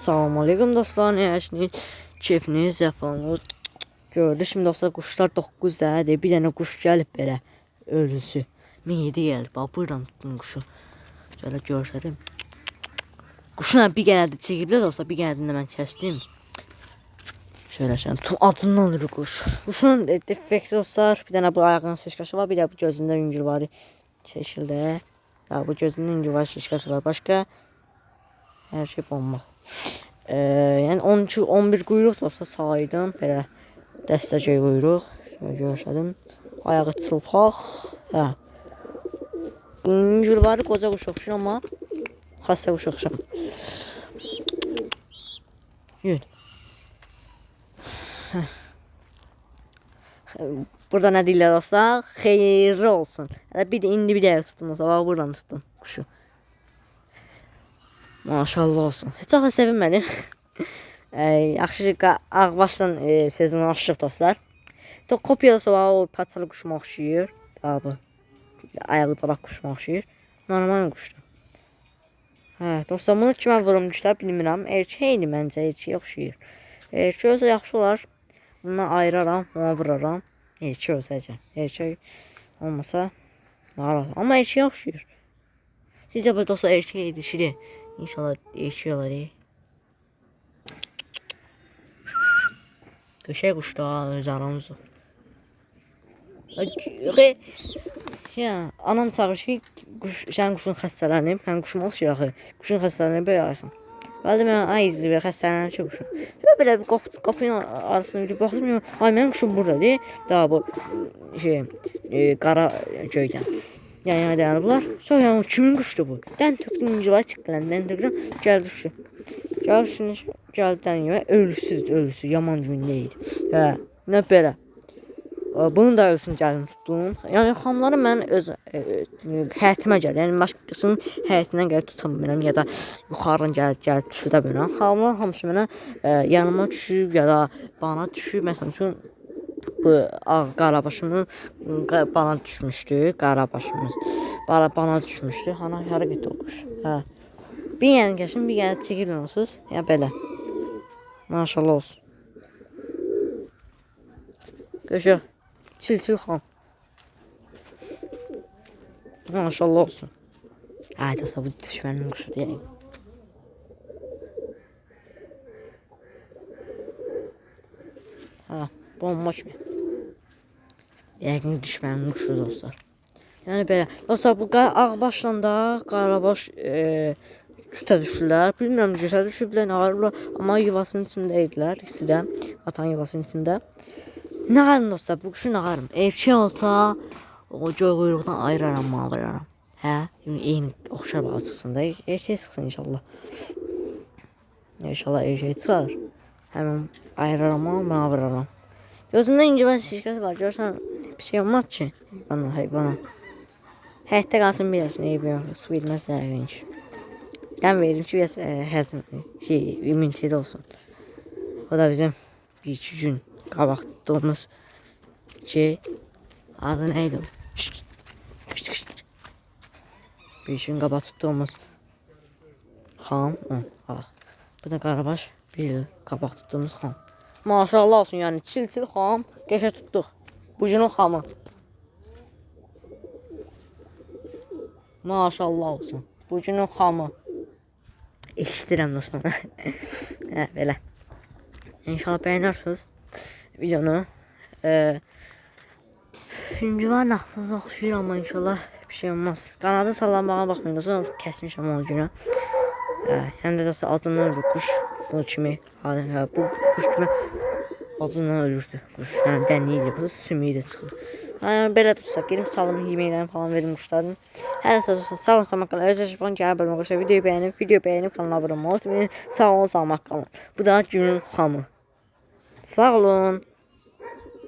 Salam aleyküm dostlar, nəyəşiniz, keyfiniz, zəfanız gördü. Şimdi dostlar, quşlar 9 dənədir, bir dənə quş gəlib belə, ölüsü. 17 gəlib, bax, buradan tutdum quşu. Şöyle görsədim. Quşuna bir dənə də çəkiblər dostlar, bir dənə də mən kəsdim. Şöyle tutum, acından ölür quş. Quşun defekti dostlar, bir dənə bu ayağının seçkaşı var, bir də bu gözündə yüngül var şəkildə. Daha bu gözündə yüngül var, seçkası var, başqa her şey bomba. Yəni 12-11 quyruq dostlar saydım, belə dəstəcək quyruq. Şöyle görsədim. Ayağı çılpaq. Hə. Yüngül var, qoca quş oxşur amma xəstə quş oxşur. Yün. Burada nə deyirlər dostlar? Xeyirli olsun. İndi bir də tutdum dostlar. Bax, buradan tutdum quşu. Maşallah olsun. Heç vaxt sevinmədim. Yaxşı ağbaşdan sezonu açıq dostlar. Kopyada sonra o paçalı quşuma oxşayır. Daha bu. Ayağı dalaq quşuma oxşayır. Normal quşdur. Hə, dostlar, bunu kimə vurmuşlar bilmirəm. Erkəkdir məncə, erkəyə oxşayır. Erkək olsa yaxşı olar. Bundan ayıraram, ona vuraram. Erkək olsa əcə. Erkək olmasa narahat. Amma erkəyə oxşayır. Sizcə bu dostlar erkək dişidir. İnşallah erkək olar. Köşək quşlar, öz aramızdır. Ya, anam çağırır ki, sənin quşun xəstələnib. Mənim quşum olsun axı. Quşun xəstələnib belə ayırsın. Bəli, mən ay izli və xəstələnib ki, quşum. Belə qapının arasına girib baxdım. Ay, mənim quşum buradadır. Daha bu qara göydən. Yəni dayanıblar. Sonra yəni kimin quşdur bu? Dən tökdüm, incivay çıxdı lan. Dən tökdüm, gəldi quşu. Gəldi dəniyyə. Ölüsü, yaman gün deyil. Hə, nə belə. Bunun da ölüsünü gəldim tutdum. Yəni xamları mən öz həyətimə gəlir. Yəni başqasının həyətindən gəlib tuta bilmirəm ya da yuxarıdan gəlib düşüdə bilmirəm. Xamlar hamısı mənə yanıma düşüb ya da bana düşüb. Məsələn üçün bu qarabaşımın bana düşmüşdü. Qarabaşımız bana düşmüşdü. Hara getdi o quş. Hə. Bir yəni keçin, bir yəni çəkib onsuz. Ya belə. Maşallah olsun. Köşə. Çil xan. Maşallah olsun. Ay dostlar, bu düşmənin quşudur yəni. Ha, bomba kimi. Yəqin düşmənin quşudur dostlar. Yəni belə. Dostlar, bu ağbaşla da qarabaş cütə düşürlər. Bilmirəm, cütə düşüblər, nə qarırlar. Amma yuvasının içində idilər. İkisi də atan yuvasının içində. Nə qarım dostlar, bu quşu nə qarım. Erkək olsa o göy quyruqdan ayıraram, mağıraram. Hə, eyni oxşar baxsın da. Erkək çıxsın inşallah. İnşallah erkək çıxar. Həmin ayıraram, mağıraram. Gözündə incivə şişkəsi var. Görsən bir şey olmaz ki. Heyvana. Həyətdə qalsın bilirsin, su verməz zərərin ki. Dən veririm ki, biraz həzm, immuniteti olsun. O da bizim 1-2 gün qabaq tutduğumuz adı neydi o? Bir gün qabaq tutduğumuz xam. Bu da qarabaş, bir il qabaq tutduğumuz xam. Maşallah olsun, yəni çil xam, qəşə tutduq. Bu günün xamı. Maşallah olsun. Bu günün xamı. Eşidirəm dostum. Hə, belə. İnşallah bəyənərsiniz videonu. Yüngüvar naxlınıza oxşuyur, amma inşallah bir şey olmaz. Qanadı sallanmağa baxmayın dostum, kəsmişəm o günə. Həm də dostlar, acından ölür quş. Bu kimi, bu quş kimi acından ölürdü quş. Yəni dəniydi, bu sümüyü də çıxır. Belə tutsaq, gelin salım yeməklərini falan verim quşların. Hər nəsə dostlar, sağ olun, salamat qalın. Özəşib falan gələ bölümə qoşa videoyu bəyənib kanala abunə olmayı unutmayın. Sağ olun, salamat qalın. Bu da günün xamı. Sağ olun.